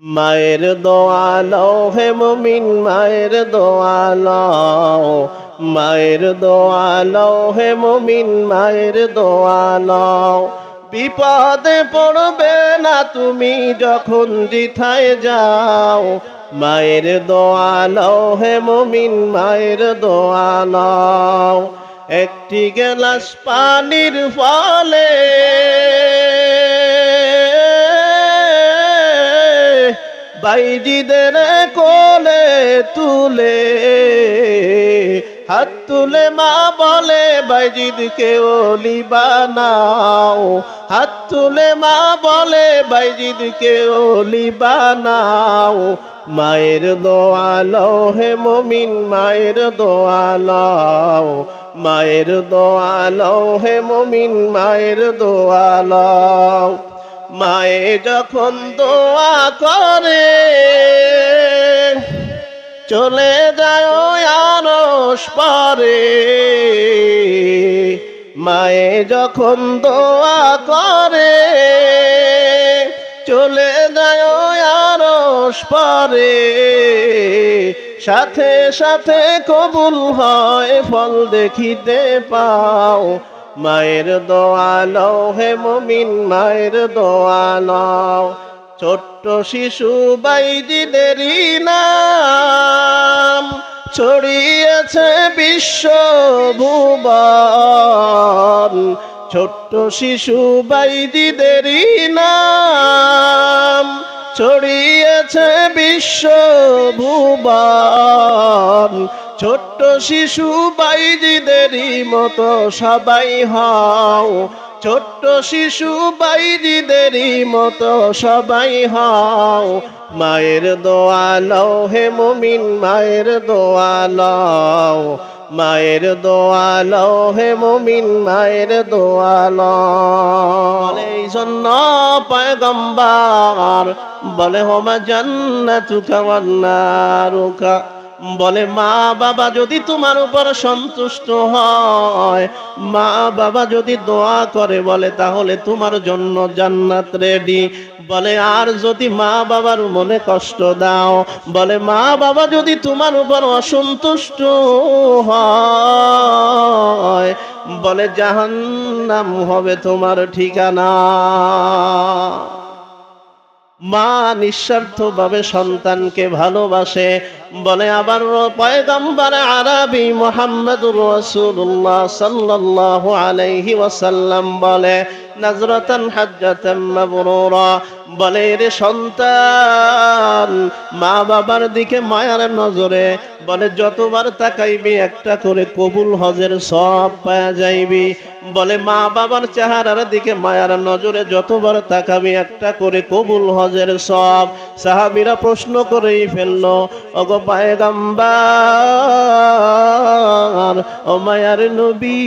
মায়ের দোয়া লও হে মুমিন, মায়ের দোয়া লও, মায়ের দোয়া লও হে মুমিন, মায়ের দোয়া লও। বিপদে পড়বে না তুমি যখন যেথায় যাও, মায়ের দোয়া লও হে মুমিন, মায়ের দোয়া লও। একটি গ্লাস পানির ফলে বাইজিদের কোলে তুলে, হাত তুলে মা বলে বাইজিদকে ওলি বানাও, হাত তুলে মা বলে বাইজিদকে ওলি বানাও। মায়ের দোয়া লও হে মুমিন, মায়ের দোয়া লও, মায়ের দোয়া লও হে মুমিন, মায়ের দোয়া লও। মায়ে যখন দোয়া করে চলে যায় আরশ পারে, মায়ে যখন দোয়া করে চলে যায় আরশ পারে, সাথে সাথে কবুল হয় ফল দেখিতে পাও। মায়ের দোয়া লও হে মুমিন, মায়ের দোয়া লও। ছোট্ট শিশু বাইজিদেরই নাম ছড়িয়েছে বিশ্ব ভুবন, ছোট্ট শিশু বাইজিদেরই নাম ছড়িয়েছে বিশ্ব ভুবন। ছোট্ট শিশু বাইজিদেরই মতো সবাই হও, ছোট্ট শিশু বাইজিদেরই মতো সবাই হও। মায়ের দোয়া লও হে মুমিন, মায়ের দোয়া লও, মায়ের দোয়া লও হে মুমিন, মায়ের দোয়া লও। এই জন্য পয়গম্বর বলে হোমা জান্নাতুকা ওয়ান নারুকা, বলে মা বাবা যদি তোমার উপর সন্তুষ্ট হয়, মা বাবা যদি দোয়া করে বলে তাহলে তোমার জন্য জান্নাত রেডি। বলে আর যদি মা বাবার মনে কষ্ট দাও, বলে মা বাবা যদি তোমার উপর অসন্তুষ্ট হয়, বলে জাহান্নাম হবে তোমার ঠিকানা। মা নিঃস্বার্থভাবে সন্তানকে ভালোবাসে। বলে আবার পয়গম্বর আরবি মুহাম্মদুর রাসূলুল্লাহ সাল্লাল্লাহু আলাইহি ওয়াসাল্লাম বলে নাজরাতান হাজ্জাতান মাবরুরা, বলে রে সন্তান মা বাবার দিকে মায়ার নজরে বলে যতবার তাকাইবি একটা করে কবুল হজের সওয়াব পাওয়া যাইবি। বলে মা বাবার চেহারার দিকে মায়ার নজরে যতবার তাকাবি একটা করে কবুল হজের সওয়াব। সাহাবীরা প্রশ্ন করেই ফেললো, ওগো পয়গম্বর, ও মায়ার নবী,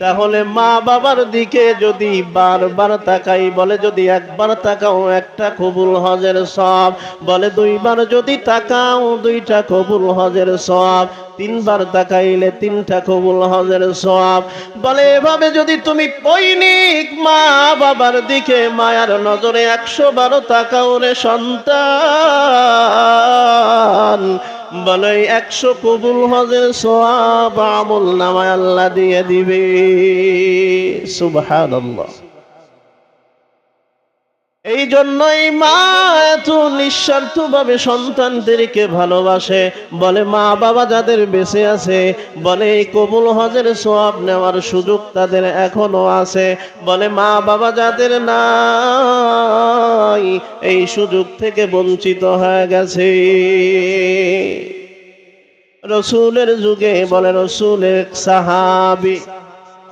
তাহলে মা বাবার দিকে যদি বারবার তাকাই, বলে যদি একবার তাকাও একটা কবুল হজের সওয়াব, বলে দুইবার যদি তাকাও দুইটা কবুল হজের সওয়াব, তিনবার তাকাইলে তিনটা কবুল হজের সওয়াব। বলে এভাবে যদি তুমি পৈনিক মা বাবার দিকে মায়ার নজরে 100 বার তাকাও রে সন্তান, বলে 100 কবুল হজের সওয়াব আমল নামায় আল্লাহ দিয়ে দিবে। সুবহানাল্লাহ। এই জন্যই মা এত নিঃস্বার্থভাবে সন্তানদেরকে ভালোবাসে। বলে মা বাবা যাদের বেঁচে আছে, বলে এই কবুল হজের সওয়াব নেওয়ার সুযোগ তাদের এখনো আছে। বলে মা বাবা যাদের নাই এই সুযোগ থেকে বঞ্চিত হয়ে গেছে। রসুলের যুগে বলে রসুলের সাহাবী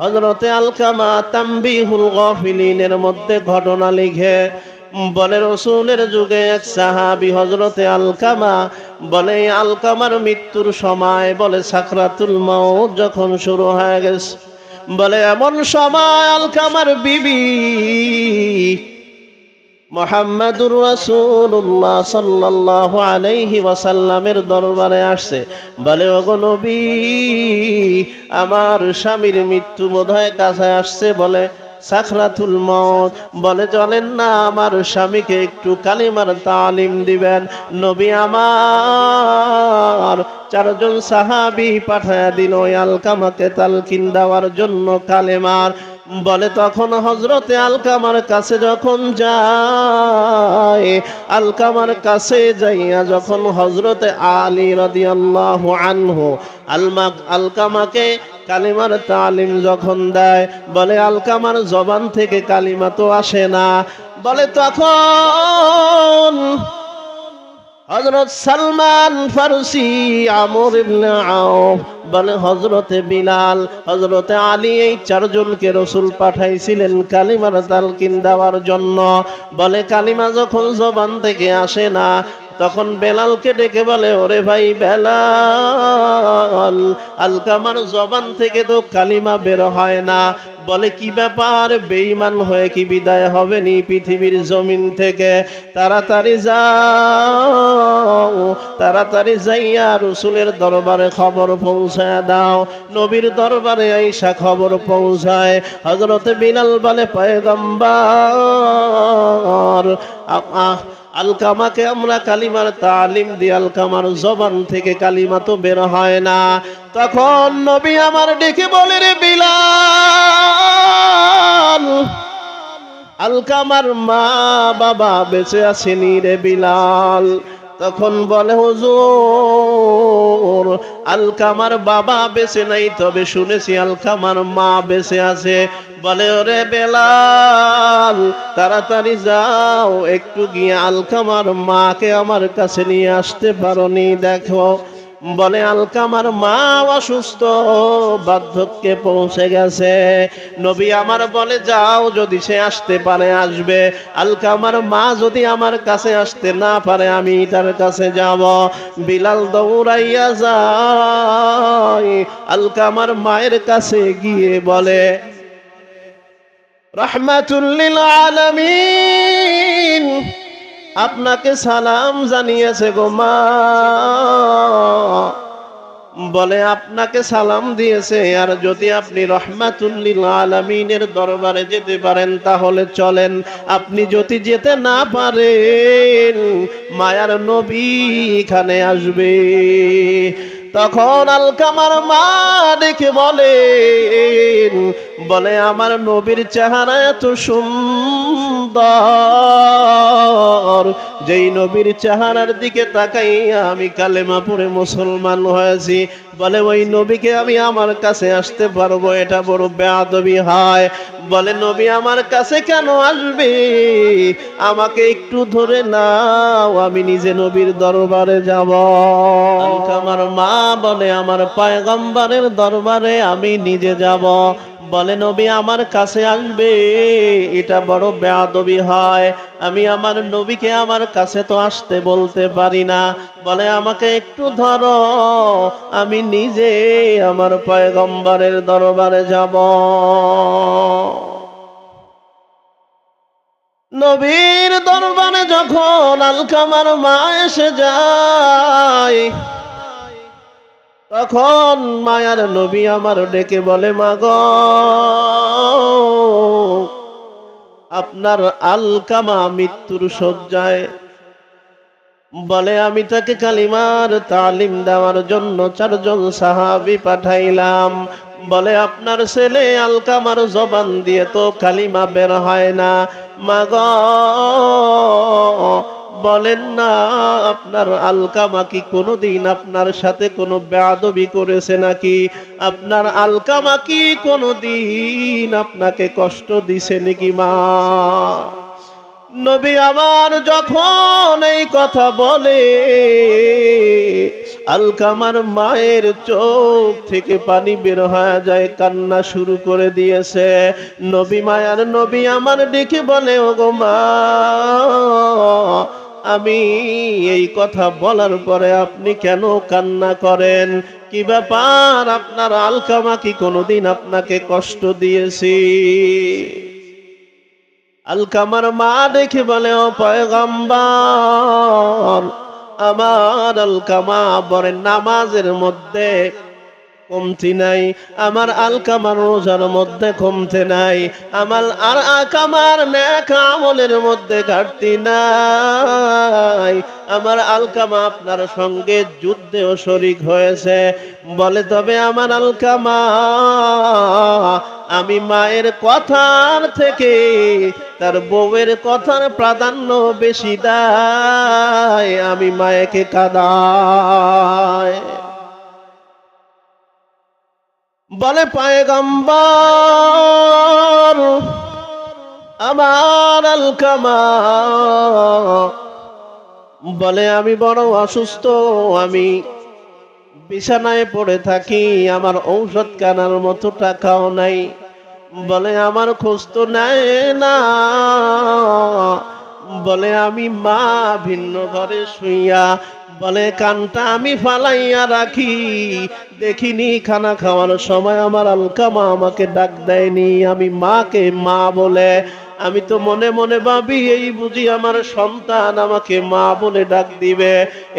হযরতে আলকামা তানবীহুল গাফিলিনের মধ্যে ঘটনা লিখে বলে রসুলের যুগে এক সাহাবী হযরতে আলকামা, বলে আলকামার মৃত্যুর সময় বলে সাকরাতুল মাউত যখন শুরু হয়ে গেছে, বলে এমন সময় আলকামার বিবি মুহাম্মাদুর রাসূলুল্লাহ সাল্লাল্লাহু আলাইহি ওয়াসাল্লামের দরবারে আসছে। বলে ওগো নবী, আমার স্বামীর মৃত্যু বোধহয় কাছে আসছে। বলে সাকরাতুল মউত, বলে চলেন না আমার স্বামীকে একটু কালিমার তালিম দিবেন। নবী আমার চারজন সাহাবী পাঠায়া দিল ওই আলকামাকে তালকিন দেওয়ার জন্য কালেমার। বলে তখন হযরতে আলকামার কাছে যখন যায়, আলকামার কাছে যাইয়া যখন হযরতে আলী রাদিয়াল্লাহু আনহু আলকামাকে কালিমার তালিম যখন দেয়, বলে আলকামার জবান থেকে কালিমা তো আসে না। বলে তখন হযরত সালমান ফারসি, আমর ইবনে আওফ, বলে হযরতে বিলাল, হযরতে আলী, এই চারজনকে রাসূল পাঠাইছিলেন কালিমার তালকিন দেওয়ার জন্য। বলে কালিমা যখন জবান থেকে আসে না, তখন বেলালকে ডেকে বলে ওরে ভাই বেলাল, আলকামার জবান থেকে তো কালিমা বের হয় না। বলে কি ব্যাপার, বেঈমান হয়ে কি বিদায় হবে নি পৃথিবীর জমিন থেকে? তাড়াতাড়ি যাও, তাড়াতাড়ি যাইয়া রাসূলের দরবারে খবর পৌঁছায় দাও। নবীর দরবারে আইসা খবর পৌঁছায়। হযরতে বিলাল বলে পয়গম্বর, আলকামাকে আমরা কালিমার তালিম দিই, আলকামার জবান থেকে কালিমা তো বের হয় না। তখন নবী আমার ডেকে বলে রে বিলাল, আলকামার মা বাবা বেঁচে আসেনি রে বিলাল। তখন বলে হুজুর, আলকামার বাবা বেঁচে নাই, তবে শুনেছি আলকামার মা বেঁচে আছে। বলে ওরে বেলাল, তাড়াতাড়ি যাও, একটু গিয়ে আলকামার মাকে আমার কাছে নিয়ে আসতে পারোনি? দেখো। বলে আলকামার মা অসুস্থ, বার্ধক্যে পৌঁছে গেছে। নবী আমার বলে যাও, যদি সে আসতে পারে আসবে, আলকামার মা যদি আমার কাছে আসতে না পারে আমি তার কাছে যাব। বিলাল দৌড়াইয়া যায়, আলকামার মায়ের কাছে গিয়ে বলে রাহমাতুল লিল আলামিন, আপনাকে সালাম জানিয়েছে গো মা। বলে আপনাকে সালাম দিয়েছে, আর যদি আপনি রাহমাতুল লিল আলামিনের দরবারে যেতে পারেন তাহলে চলেন, আপনি যদি যেতে না পারেন মায়ার নবী এখানে আসবে। তখন আলকামার মা দেখে বলে আমার নবীর চেহারা এত সুন্দর, যেই নবীর চেহারার দিকে তাকাইয়া আমি কালেমা পড়ে মুসলমান হয়েছি, বলে ওই নবীকে আমি আমার কাছে আসতে পারবো? এটা বড় বেয়াদবি হয়। বলে নবী আমার কাছে কেন আসবে? আমাকে একটু ধরে নাও, আমি নিজে নবীর দরবারে যাব। আমার মা বলে আমার পয়গম্বরের দরবারে আমি নিজে যাব। বলে নবী আমার কাছে আসবে, এটা বড় বেয়াদবি হয়। আমি আমার নবীকে আমার কাছে তো আসতে বলতে পারি না। বলে আমাকে একটু ধরো, আমি নিজে আমার পয়গম্বরের দরবারে যাব। নবীর দরবারে যখন আলকামার মা এসে যায়, তখন মায়ার নবী আমার ডেকে বলে মা গো, আপনার আলকামা মৃত্যুর শয্যায়। বলে আমি তাকে কালিমার তালিম দেওয়ার জন্য চারজন সাহাবী পাঠাইলাম। বলে আপনার ছেলে আলকামার জবান দিয়ে তো কালিমা বের হয় না। মা গো, বলেন না আপনার আলকামা কি কোনোদিন আপনার সাথে কোনো বেয়াদবি করেছে নাকি? আপনার আলকামা কি কোনোদিন আপনাকে কষ্ট দিছে নাকি মা? নবী আমার যখন এই কথা বলে, আলকামার মায়ের চোখ থেকে পানি বের হয়ে যায়, কান্না শুরু করে দিয়েছে। নবী মায়ার নবী আমার ডেকে বলে ওগো মা, আমি এই কথা বলার পরে আপনি কেন কান্না করেন? কি ব্যাপার, আপনার আলকামা কি কোনোদিন আপনাকে কষ্ট দিয়েছি? আলকামার মা দেখে বলে ও পয়গম্বর, আমার আলকামা বলে নামাজের মধ্যে কমতি নাই, আমার আলকামার রোজার মধ্যে কমতে নাই, আমার আর আকামার নেক আমলের মধ্যে ঘাটতি নাই। আমার আলকামা আপনার সঙ্গে যুদ্ধেও শরীক হয়েছে, বলে তবে আমার আলকামা আমি মায়ের কথার থেকে তার বউয়ের কথার প্রাধান্য বেশি দেয়, আমি মায়েকে কাঁদায়। বলে পয়গম্বর আমার আলকামা বলে আমি বড় অসুস্থ, আমি বিছানায় পড়ে থাকি, আমার ঔষধ কেনার মতো টাকাও নাই। বলে আমার খোঁজ তো নেয় না, বলে আমি মা ভিন্ন ঘরে শুইয়া, বলে কানটা আমি ফালাইয়া রাখি, দেখিনি খানা খাওয়ার সময় আমার আলকামা আমাকে ডাক দেয়নি, আমি মাকে মা বলে। আমি তো মনে মনে ভাবি এই বুঝি আমার সন্তান আমাকে মা বলে ডাক দিবে,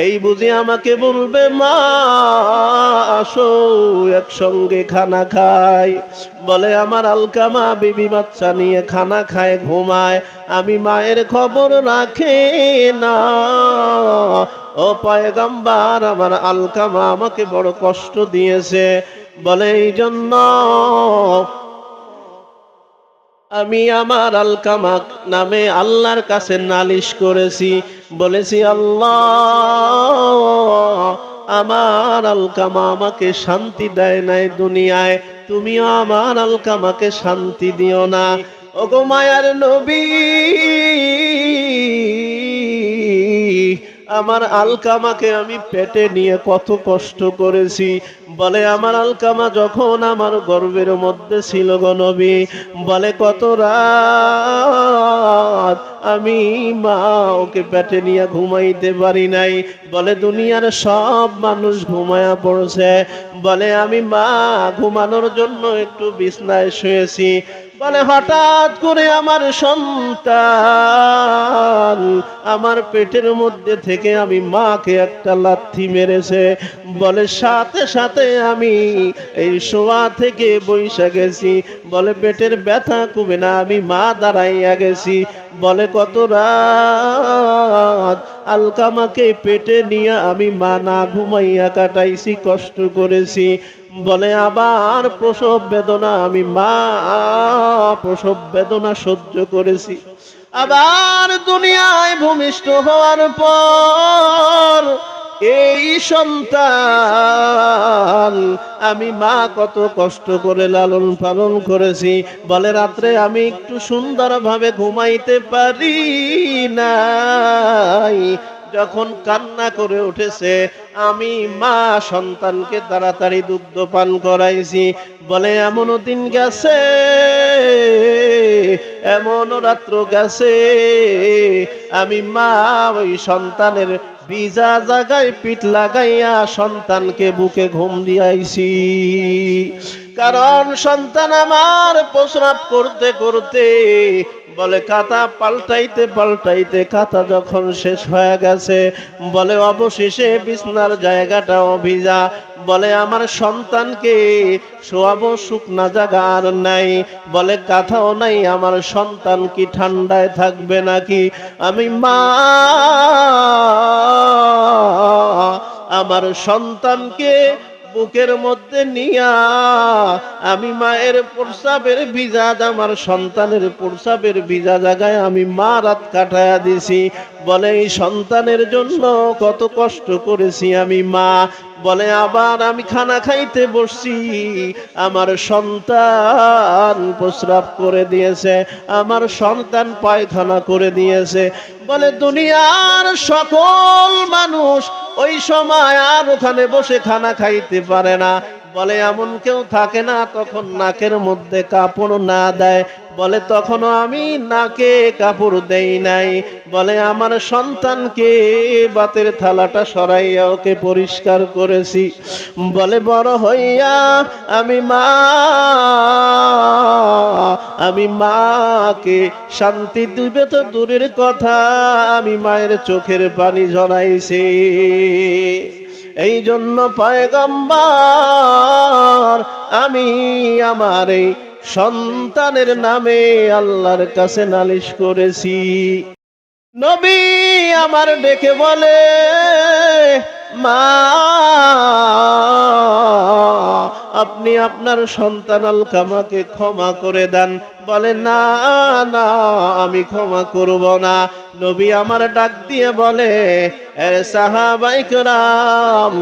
এই বুঝি আমাকে বলবে মা আসো একসঙ্গে খানা খাই। বলে আমার আলকামা বিবি বাচ্চা নিয়ে খানা খায়, ঘুমায়, আমি মায়ের খবর রাখে না। ও পয়গম্বর আমার আলকামা আমাকে বড় কষ্ট দিয়েছে, বলে এই জন্য আমি আমার আলকামা নামে আল্লাহর কাছে নালিশ করেছি, বলেছি আল্লাহ আমার আলকামা আমাকে শান্তি দেয় নাই দুনিয়ায়, তুমিও আমার আলকামাকে শান্তি দিও না। ওগো মায়ার নবী আমার আলকামাকে আমি পেটে নিয়ে কত কষ্ট করেছি। বলে আমার আলকামা যখন আমার গর্ভের মধ্যে ছিল গো নবী, বলে কত রাত আমি মা ওকে পেটে নিয়ে ঘুমাইতে পারি নাই। বলে দুনিয়ার সব মানুষ ঘুমায়া পড়ছে, বলে আমি মা ঘুমানোর জন্য একটু বিছনায় শুয়েছি, বলে হঠাৎ করে আমার সন্তান আমার পেটের মধ্যে থেকে আমি মাকে একটা লাথি মেরেছে। বলে সাথে সাথে আমি এই শোয়া থেকে বইসা গেছি, বলে পেটের ব্যথা কমে না, আমি মা দাঁড়াইয়া গেছি। বলে কত রাত আলকামাকে পেটে নিয়ে আমি মা না ঘুমাইয়া কাটাইছি, কষ্ট করেছি। বলে আবার প্রসব বেদনা আমি মা প্রসব বেদনা সহ্য করেছি। আবার দুনিয়ায় ভূমিষ্ঠ হওয়ার পর এই সন্তান আমি মা কত কষ্ট করে লালন পালন করেছি। বলে রাত্রে আমি একটু সুন্দরভাবে ঘুমাইতে পারি নাই, যখন কান্না করে উঠেছে আমি মা সন্তানকে তাড়াতাড়ি দুগ্ধ পান করাইছি। বলে এমনও দিন গেছে, এমনও রাত্র গেছে আমি মা ওই সন্তানের ভিজা জায়গায় পিঠ লাগাইয়া সন্তানকে বুকে ঘুম দিয়াইছি। কারণ সন্তান আমার প্রস্রাব করতে করতে বলে কাঁথা পাল্টাইতে পাল্টাইতে কাঁথা যখন শেষ হয়ে গেছে, বলে অবশেষে বিছনার জায়গাটাও ভিজা। বলে আমার সন্তানকে শোয়াবো শুকনা জায়গা আর নাই, বলে কাঁথাও নাই, আমার সন্তান কি ঠান্ডায় থাকবে নাকি? আমি মা আমার সন্তানকে বুকের মধ্যে নিয়া আমি মায়ের প্রস্রাবের ভিজা আমার সন্তানের প্রস্রাবের ভিজা জায়গায় আমি মা রাত কাটায়া দিছি। বলে এই সন্তানের জন্য কত কষ্ট করেছি আমি মা। বলে আবার আমি খানা খাইতে বসছি, আমার সন্তান প্রস্রাব করে দিয়েছে, আমার সন্তান পায়খানা করে দিয়েছে। বলে দুনিয়ার সকল মানুষ ওই সময় আর ওখানে বসে খানা খাইতে পারে না। বলে এমন কেউ থাকে না তখন নাকের মধ্যে কাপড় না দেয়। বলে তখনও আমি নাকে কাপড় দেই নাই। বলে আমার সন্তানকে বাতের থালাটা সরাইয়া ওকে পরিষ্কার করেছি। বলে বড় হইয়া আমি মাকে শান্তি দিবে তো দূরের কথা, আমি মায়ের চোখের পানি ঝরাইছি। এই জন্য পয়গম্বর আমি আমার এই সন্তানের নামে আল্লাহর কাছে নালিশ করেছি। নবী আমার ডেকে বলে, মা আপনি আপনার সন্তান আলকামাকে ক্ষমা করে দেন। বলে, না না, আমি ক্ষমা করব না। নবী আমার ডাক দিয়ে বলে, সাহাবায়ে কেরাম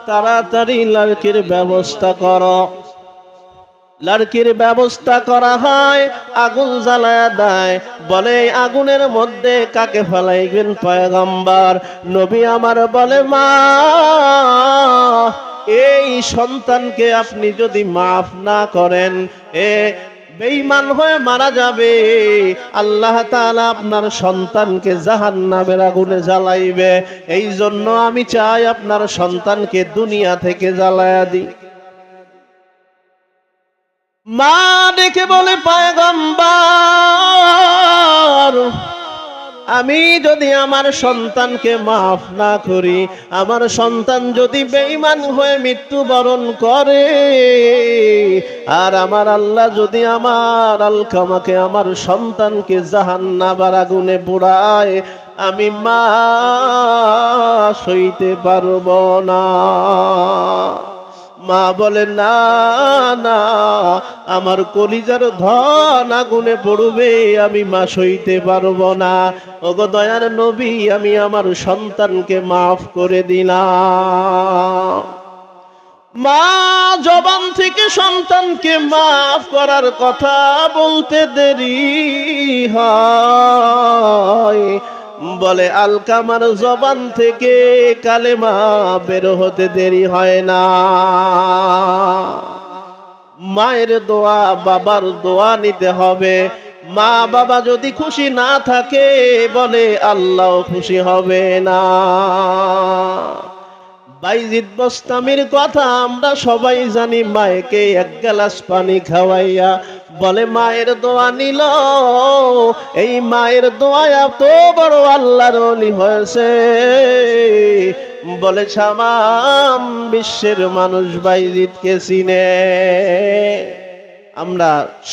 তাড়াতাড়ি লড়কির ব্যবস্থা করো। লড়কির ব্যবস্থা করা হয়, আগুন জ্বালায়া দেয়। বলে, আগুনের মধ্যে কাকে ফেলাইবেন পয়গম্বর? নবী আমার বলে, মা এই সন্তানকে আপনি যদি মাফ না করেন, বেঈমান হয়ে মারা যাবে। আল্লাহ তাআলা আপনার সন্তানকে জাহান্নামের আগুনে জ্বালাইবে। এই জন্য আমি চাই আপনার সন্তানকে দুনিয়া থেকে জ্বালায়া দিই। মা ডেকে বলে, পয়গম্বর আমি যদি আমার সন্তানকে মাফ না করি, আমার সন্তান যদি বেঈমান হয়ে মৃত্যুবরণ করে, আর আমার আল্লাহ যদি আমার আলকামাকে আমার সন্তানকে জাহান্নামের আগুনে পোড়ায়, আমি মা সইতে পারবো না। মা বলে, না না, আমার কলিজার ধন আগুনে পড়বে, আমি মা সইতে পারবো না। ওগো দয়ার নবী, আমি আমার সন্তানকে মাফ করে দিলাম। মা জবান থেকে সন্তানকে মাফ করার কথা বলতে দেরি হয়। বলে, আলকামার জবান থেকে কালেমা বের হতে দেরি হয় না। মায়ের দোয়া, বাবার দোয়া নিতে হবে। মা বাবা যদি খুশি না থাকে, বলে আল্লাহ খুশি হবে না। বাইজিদ বোস্তামির কথা আমরা সবাই জানি। মায়েকে এক গ্লাস পানি খাওয়াইয়া বলে মায়ের দোয়া নিল। এই মায়ের দোয়া এত বড় আল্লাহর ওলি হয়েছে, বলে সামাম বিশ্বের মানুষ বাইজিদকে চিনে। আমরা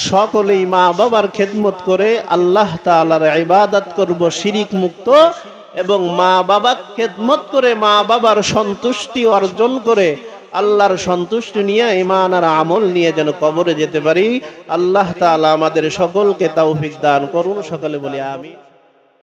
সকলেই মা বাবার খেদমত করে আল্লাহ তাআলার ইবাদত করব শিরিক মুক্ত, এবং মা বাবা খেদমত করে মা বাবার সন্তুষ্টি অর্জন করে আল্লাহর সন্তুষ্টি নিয়ে ঈমান আর আমল নিয়ে যেন কবরে যেতে পারি। আল্লাহ তাআলা আমাদের সকলকে তৌফিক দান করুন। সকলে বলি আমিন।